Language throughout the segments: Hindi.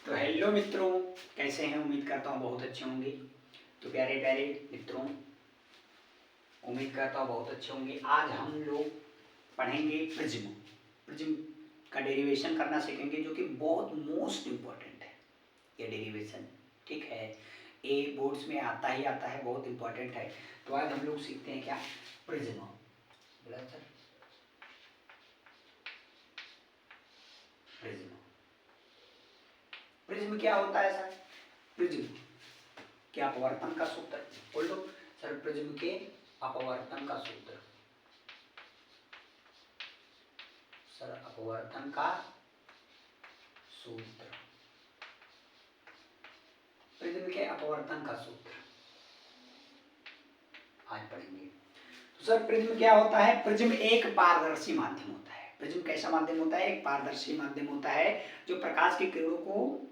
तो हेलो मित्रों, कैसे हैं? उम्मीद करता हूँ बहुत अच्छे होंगे। तो प्यारे प्यारे मित्रों, उम्मीद करता हूँ बहुत अच्छे होंगे। आज हम लोग पढ़ेंगे प्रिज्म। प्रिज्म का डेरिवेशन करना सीखेंगे, जो कि बहुत मोस्ट इम्पोर्टेंट है ये डेरिवेशन। ठीक है, ये बोर्ड्स में आता ही आता है, बहुत इम्पोर्टेंट है। तो आज हम लोग सीखते हैं क्या? प्रिज्म। बोला सर, प्रिज्म। प्रिज्म क्या होता है सर? प्रिज्म के अपवर्तन का सूत्र बोल दो सर। प्रिज्म के अपवर्तन का सूत्र सर, अपवर्तन का सूत्र, प्रिज्म के अपवर्तन का सूत्र आज पढ़ेंगे। तो सर प्रिज्म क्या होता है? प्रिज्म एक पारदर्शी माध्यम होता है। प्रिज्म कैसा माध्यम होता है? एक पारदर्शी माध्यम होता है, जो प्रकाश की किरणों को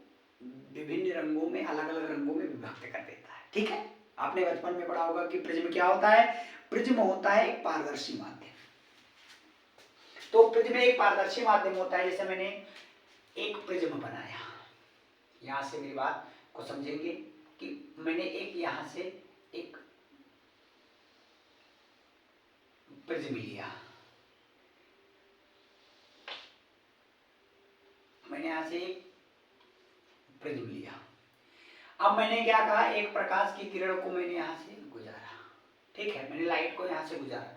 विभिन्न रंगों में, अलग अलग रंगों में विभक्त कर देता है। ठीक है, आपने बचपन में पढ़ा होगा कि प्रिज्म क्या होता है। प्रिज्म होता है एक पारदर्शी माध्यम। तो प्रिज्म एक पारदर्शी माध्यम होता है। जैसे मैंने एक प्रिज्म बनाया, यहां से मेरी बात को समझेंगे कि मैंने एक यहां से एक प्रिज्म लिया, मैंने यहां से एक प्रिज्म लिया। अब मैंने क्या कहा, एक प्रकाश की किरण को मैंने यहां से गुजारा। ठीक है, मैंने लाइट को यहां से गुजारा,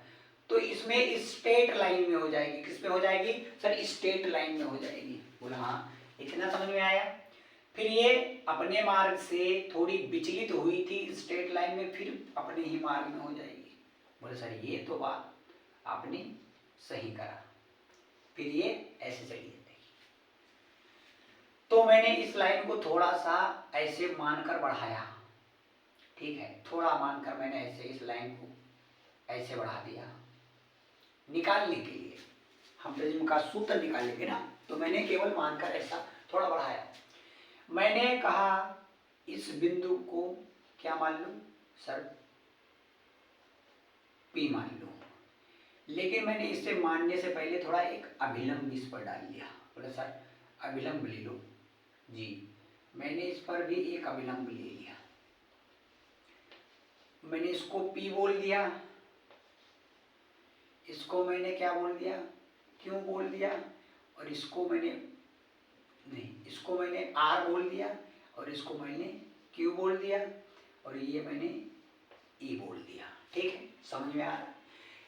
तो इसमें स्ट्रेट लाइन में हो जाएगी। किस में हो जाएगी सर? स्ट्रेट लाइन में हो जाएगी। बोला हाँ, इतना समझ में आया। फिर ये अपने मार्ग से थोड़ी विचलित हुई थी स्ट्रेट लाइन में, फिर अपने ही मार्ग में हो जाएगी। बोले सर ये तो बात आपने सही करा। फिर ये ऐसे चली जाएगी। तो मैंने इस लाइन को थोड़ा सा ऐसे मानकर बढ़ाया। ठीक है, थोड़ा मानकर मैंने ऐसे इस लाइन को ऐसे बढ़ा दिया निकालने के लिए। हम प्रिज्म का सूत्र निकालेंगे ना, तो मैंने केवल मानकर ऐसा थोड़ा बढ़ाया। मैंने कहा इस बिंदु को क्या मान लूं सर? P मान लूं। लेकिन मैंने इसे मानने से पहले थोड़ा एक अभिलंब इस पर डाल दिया। बोले सर अभिलंब ले लो जी। मैंने इस पर भी एक अभिलंब ले लिया। मैंने इसको P बोल दिया, इसको मैंने क्या बोल दिया, क्यों बोल दिया, और इसको मैंने नहीं, इसको मैंने R बोल दिया, और इसको मैंने Q बोल दिया, और ये मैंने E बोल दिया। ठीक है, समझ में आ रहा?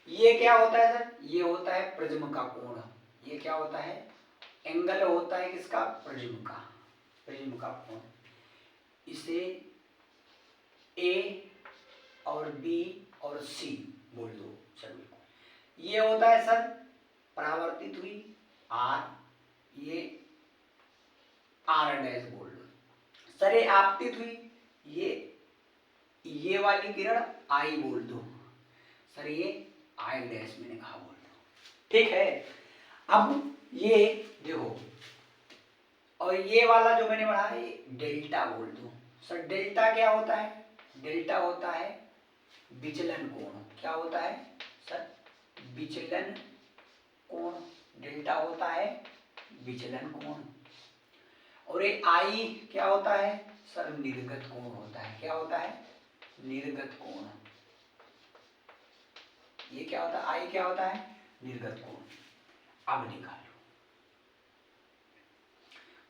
ये क्या होता है सर? ये होता है प्रिज्म का कोण। ये क्या होता है? एंगल होता है किसका? प्रिज्म का। प्रिज्म का कोण। इसे A और B और C बोल दो सर। बिल्कुल ये होता है सर परावर्तित हुई R, ये R डैश बोल दो सर। ये आपतित हुई, ये वाली किरण I बोल दो सर। ये I डैश मैंने कहा बोल दो। ठीक है, अब ये देखो, और ये वाला जो मैंने बढ़ा है डेल्टा बोल दो सर। डेल्टा क्या होता है? डेल्टा होता है विचलन कोण। क्या होता है सर? विचलन कोण। डेल्टा होता है विचलन कोण। और ये आई क्या होता है सर? निर्गत कोण होता है। क्या होता है? निर्गत कोण। ये क्या होता है? आई क्या होता है? निर्गत कोण। अब निकालो।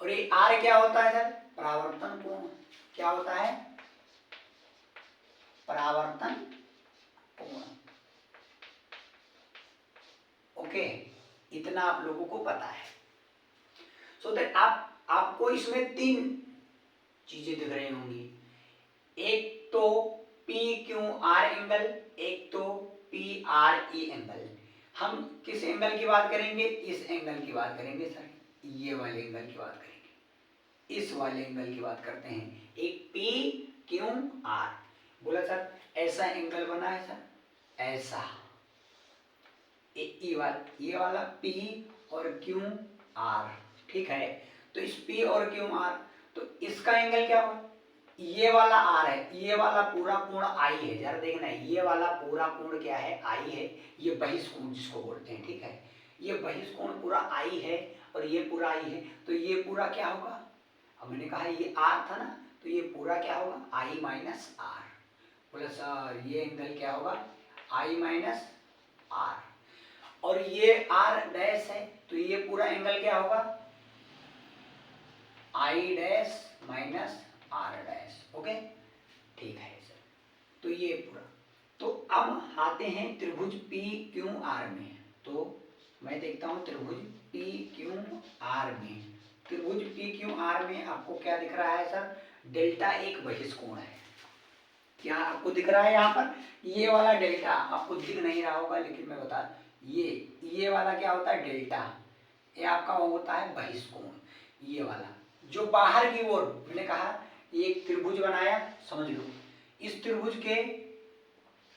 और ये आर क्या होता है सर? परावर्तन कोण। क्या होता है? परावर्तन कोण। ओके, इतना आप लोगों को पता है। सो दैट आपको इसमें तीन चीजें दिख रही होंगी। एक तो पी क्यू आर एंगल, एक तो पी आर ई एंगल। हम किस एंगल की बात करेंगे? इस एंगल की बात करेंगे सर। ये वाले एंगल की बात करेंगे, इस वाले एंगल की बात करते हैं। एक पी क्यू आर। बोला सर ऐसा एंगल बना है सर, ऐसा ये वाला P और Q R। ठीक है, तो इस P और Q R, तो इसका एंगल क्या होगा? ये वाला R है, ये वाला पूरा कोण I है। जरा देखना, ये वाला पूरा कोण क्या है? I है। ये बहिष्कोण जिसको बोलते हैं। ठीक है, ये बहिष्कोण पूरा I है और ये पूरा I है, तो ये पूरा क्या होगा? अब मैंने कहा ये आर था ना, तो ये पूरा क्या होगा आई माइनस आर प्लस ये एंगल क्या होगा आई माइनस आर, और ये आर डैश है तो ये पूरा एंगल क्या होगा I dash minus R dash. Okay ठीक है सर, तो ये पूरा। तो अब आते हैं त्रिभुज पी क्यू आर में। तो मैं देखता हूं त्रिभुज पी क्यू आर में, त्रिभुज पी क्यू आर में आपको क्या दिख रहा है सर, डेल्टा एक बहिष्कोण है। क्या आपको दिख रहा है यहाँ पर, ये वाला डेल्टा आपको दिख नहीं रहा होगा, लेकिन मैं बता, ये वाला क्या होता है डेल्टा, ये आपका होता है बहिष्कोण। ये वाला जो बाहर की ओर, मैंने कहा एक त्रिभुज बनाया, समझ लो इस त्रिभुज के,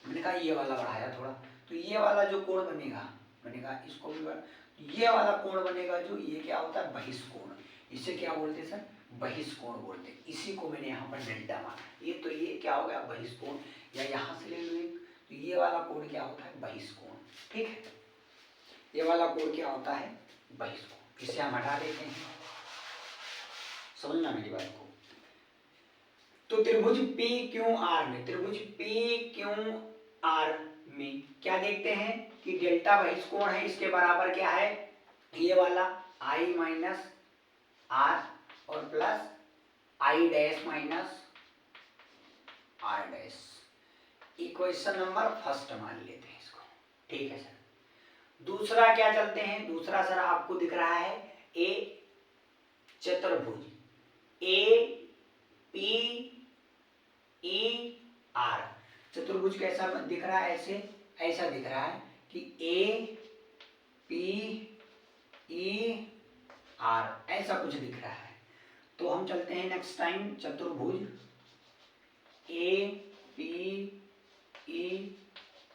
मैंने कहा ये वाला बढ़ाया थोड़ा, तो ये वाला जो कोण बनेगा, मैंने कहा इसको भी ये वाला कोण बनेगा, जो ये क्या होता है बहिष्कोण। इसे क्या बोलते हैं सर, बहिष्कोण बोलते हैं। इसी को मैंने यहाँ पर डेल्टा माना। ये तो ये क्या हो गया बहिष्कोण, या यहाँ से ले लो एक, तो ये वाला कोण क्या होता है बहिष्कोण। ठीक है, ये वाला कोण क्या होता है बहिष्कोण। इसे हम हटा देते हैं, समझना मेरी बात को। तो त्रिभुज पी क्यू आर में, त्रिभुज पी क्यू आर में क्या देखते हैं कि डेल्टा बहिष्कोण है, इसके बराबर क्या है ये वाला आई माइनस आर और plus I dash minus R dash. Equation number first मान लेते हैं इसको। ठीक है सर, दूसरा क्या चलते हैं, दूसरा सर आपको दिख रहा है ए चतुर्भुज ए पी ई आर। चतुर्भुज कैसा दिख रहा है, ऐसा दिख रहा है कि ए पी ई आर ऐसा कुछ दिख रहा है। तो हम चलते हैं नेक्स्ट टाइम चतुर्भुज ए पी ई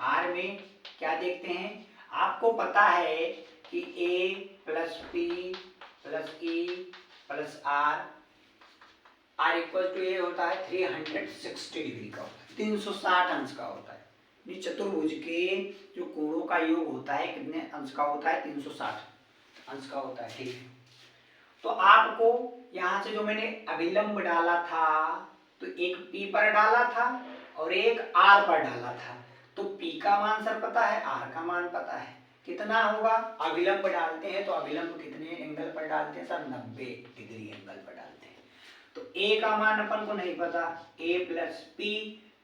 आर में क्या देखते हैं, आपको पता है कि A plus P plus E plus R R equal to A होता है 360 डिग्री का होता है, 360 अंश का होता है। ये चतुर्भुज के जो कोणों का योग होता है कितने अंश का होता है, 360 अंश का होता है। ठीक है, तो आपको यहाँ से जो मैंने अभिलंब डाला था, तो एक P पर डाला था और एक R पर डाला था। तो P का मान सर पता है, R का मान पता है, कितना होगा, अभिलंब डालते हैं तो अभिलंब कितने एंगल पर डालते हैं सर, 90 डिग्री एंगल पर डालते हैं। तो A का मान अपन को नहीं पता, A प्लस P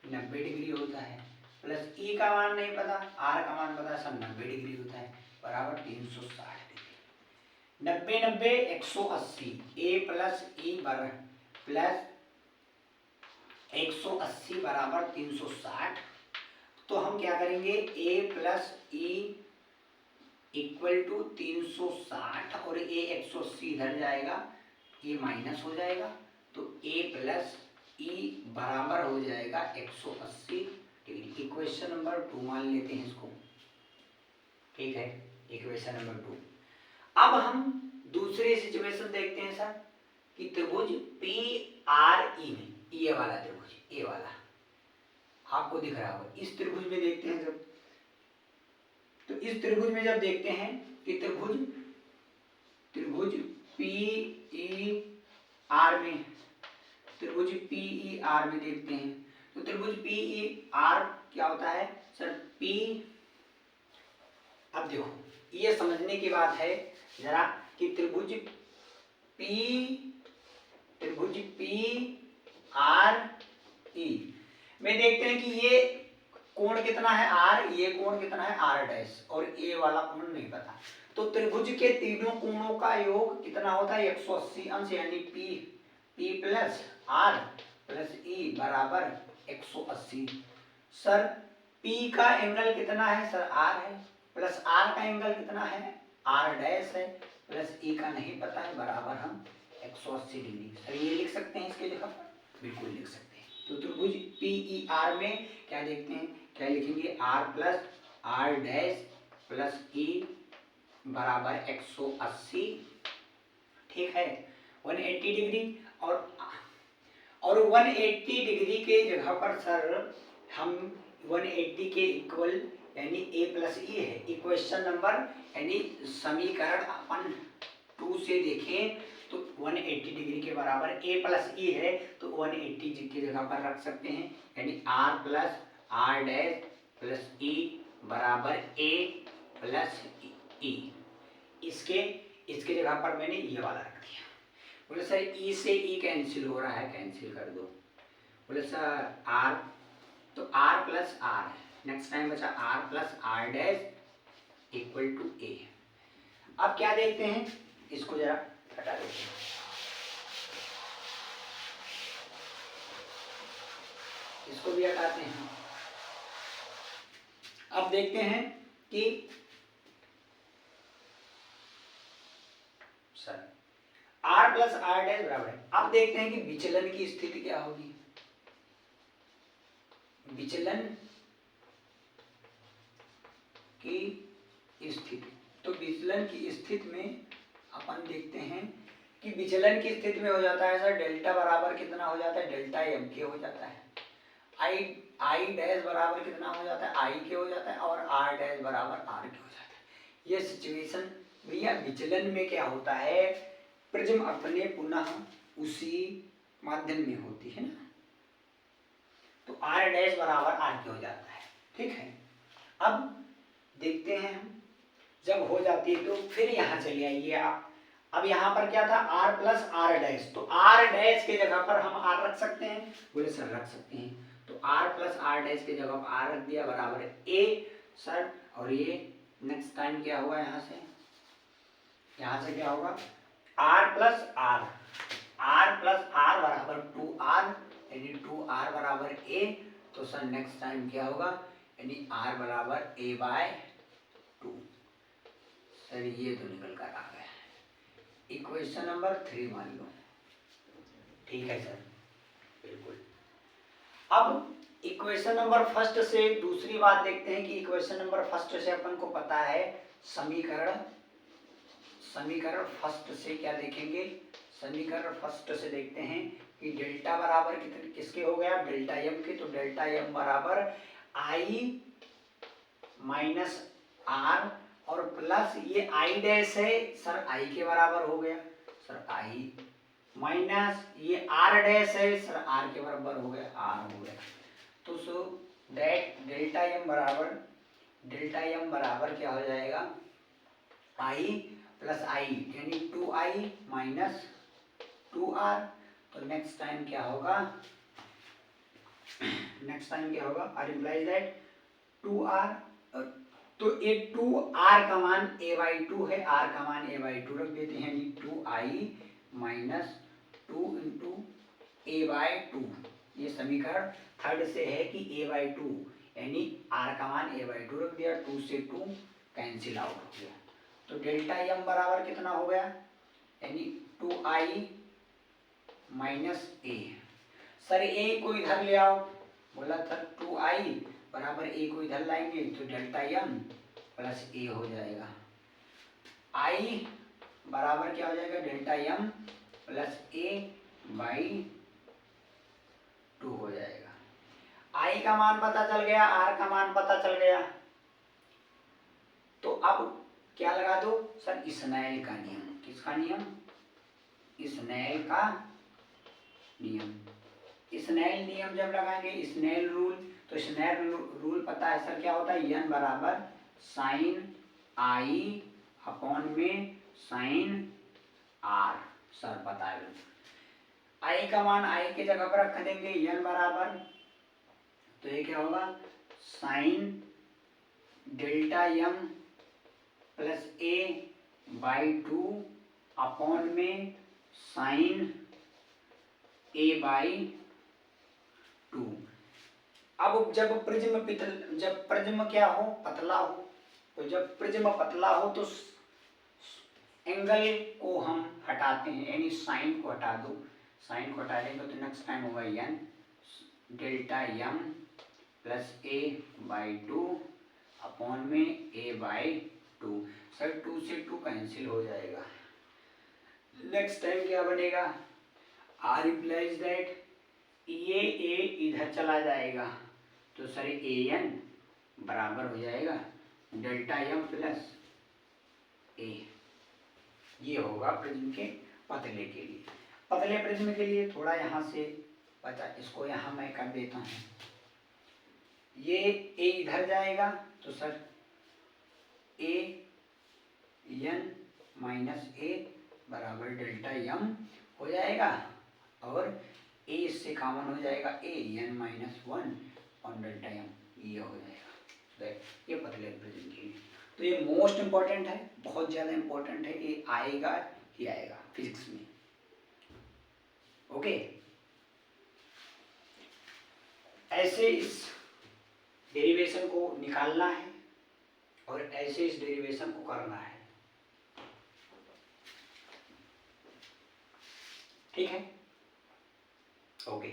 90 डिग्री होता है, प्लस E का मान नहीं पता, R का मान पता है सर 90 डिग्री होता है, बराबर 360 degree. 90 90 180, A plus E plus 180 बराबर 360। तो हम क्या करेंगे, A plus E equal to 360 और A 180 इधर जाएगा, ये माइनस हो जाएगा, तो A प्लस E बराबर हो जाएगा 180 डिग्री। इक्वेशन नंबर 2 मान लेते हैं इसको। ठीक है, इक्वेशन नंबर 2। अब हम दूसरे सिचुएशन देखते हैं सर कि त्रिभुज पी आर ई में, ये वाला त्रिभुज, ये वाला आपको दिख रहा होगा, इस त्रिभुज में देखते हैं जब, तो इस त्रिभुज में जब देखते हैं कि त्रिभुज पी ई आर में, त्रिभुज पी ई आर में देखते हैं, तो त्रिभुज पी ई आर क्या होता है सर, पी, अब देखो ये समझने की बात है जरा कि त्रिभुज पी आर ई में देखते हैं कि ये कोण कितना है आर, ये कोण कितना है आर डैश, और ए वाला कोण नहीं पता। तो त्रिभुज के तीनों कोणों का योग कितना होता है 180 अंश, यानी P plus are plus E बराबर 180। सर पी का एंगल कितना है सर, आर है, प्लस आर का एंगल कितना है आर डैश है, प्लस ई का नहीं पता है, बराबर हम 180 डिग्री। सर ये लिख सकते हैं इसके जगह पर, बिल्कुल लिख सकते हैं। तो त्रिभुज पी ई आर में क्या देखते हैं, क्या लिखेंगे, R plus R dash plus E बराबर 180। ठीक है, 180 डिग्री, और 180 डिग्री के जगह पर सर हम 180 के इक्वल यानी a प्लस ई है। इक्वेशन नंबर यानी समीकरण अपन 2 से देखें तो 180 डिग्री के बराबर a प्लस ई है, तो 180 की जगह पर रख सकते हैं, यानी r plus R dash plus E बराबर a प्लस ई। इसके जगह पर मैंने ये वाला रख दिया। बोले सर ई से ई कैंसिल हो रहा है, कैंसिल कर दो। बोले सर r, तो r plus R, next time बचा r plus R dash equal to a। अब क्या देखते हैं, इसको जरा हटा देते हैं। इसको भी हटाते हैं। अब देखते हैं कि sir r plus R dash बराबर है। अब देखते हैं कि विचलन की स्थिति क्या होगी। विचलन की स्थिति, तो विचलन की स्थिति में अपन देखते हैं कि विचलन की स्थिति में हो जाता है सर डेल्टा बराबर कितना हो जाता है, डेल्टा एम के हो जाता है। आई डैश बराबर कितना हो जाता है, आई के हो जाता है, और आर डैश बराबर आर के हो जाता है। ये सिचुएशन भैया विचलन में क्या होता है, प्रिज्म अपने पुनः उसी माध्यम में होती है ना, तो आर डैश बराबर आर के हो जाता है। ठीक है, अब देखते हैं हम, जब हो जाती है तो फिर यहाँ चले आइए आप। अब यहाँ पर क्या था, r प्लस आर डैश, तो r डैश के जगह पर हम r रख सकते हैं। बोले सर रख सकते हैं, तो r प्लस आर डैश के जगह पर r रख दिया बराबर a सर। और ये नेक्स्ट टाइम क्या हुआ, यहाँ से क्या होगा, r प्लस आर बराबर 2r, यानी 2r बराबर a। तो सर नेक्स्ट टाइम क्या होगा, यानी r बराबर a बाय 2। सर ये तो निकल कर आ गया, इक्वेशन नंबर 3 मान लो। ठीक है सर, बिल्कुल। अब इक्वेशन नंबर फर्स्ट से दूसरी बात देखते हैं कि इक्वेशन नंबर फर्स्ट से अपन को पता है समीकरण फर्स्ट से क्या देखेंगे, समीकरण फर्स्ट से देखते हैं कि डेल्टा बराबर किसके हो गया, डेल्टा एम के। तो डेल्टा एम बराबर आई माइनस आर और प्लस ये आई डैश है सर, आई के बराबर हो गया सर, आई माइनस ये आर डैश है सर, आर के बराबर हो गया, आर हो गया। तो सो दैट डेल्टा एम बराबर क्या हो जाएगा, आई प्लस आई, यानी 2i माइनस 2r। तो नेक्स्ट टाइम क्या होगा, आर इम्प्लाइज दैट 2r। तो ये 2r का मान a/2 है, r का मान a/2 रख देते हैं, यानी 2i माइनस 2 इंटू a/2। ये समीकरण थर्ड से है कि a/2, यानी r का मान a/2 रख दिया, 2 से 2 कैंसिल आउट हो गया। तो डेल्टा एम बराबर कितना हो गया, यानी 2i minus a। Sir a को इधर ले आओ, बोला सर 2i बराबर a को इधर लाएंगे तो डेल्टा एम प्लस a हो जाएगा। i बराबर क्या हो जाएगा, delta M plus a by 2 हो जाएगा। i का मान पता चल गया, r का मान पता चल गया, तो अब क्या लगा दो सर, स्नेल का नियम। किसका नियम, स्नेल का नियम। स्नेल नियम जब लगाएंगे, स्नेल रूल, तो स्नेल रूल पता है सर क्या होता है, n बराबर साइन आई अपॉन में साइन आर, सर पता है। आई का मान आई के जगह पर रख देंगे, n बराबर, तो ये क्या होगा, sine delta M plus a by 2 upon में साइन a बाई 2। अब जब प्रिज्म क्या हो, पतला हो, तो जब प्रिज्म पतला हो तो एंगल को हम हटाते हैं, यानी साइन को हटा दो, साइन को हटा देंगे तो नेक्स्ट टाइम होगा n delta M plus a by 2 upon में a बाई 2। सर 2 से 2 कैंसिल हो जाएगा, नेक्स्ट टाइम क्या बनेगा, आर इम्प्लाइज दैट ये a इधर चला जाएगा, तो सर an बराबर हो जाएगा डेल्टा एम प्लस a। ये होगा प्रिज्म के पतले के लिए। पतले प्रिज्म के लिए थोड़ा यहाँ से बचा, इसको यहाँ मैं कर देता हूँ। ये ए इधर जाएगा तो सर ए एन माइनस ए बराबर डेल्टा एम हो जाएगा, और ए इससे कॉमन हो जाएगा, ए एन माइनस वन और डेल्टा एम ये हो जाएगा। ये पतले प्रिज्म के लिए। तो ये मोस्ट इंपॉर्टेंट है, बहुत ज़्यादा इंपॉर्टेंट है, ये आएगा ही आएगा फिजिक्स में। ओके, ऐसे इस डेरिवेशन को निकालना है और ऐसे इस डेरिवेशन को करना है। ठीक है, ओके।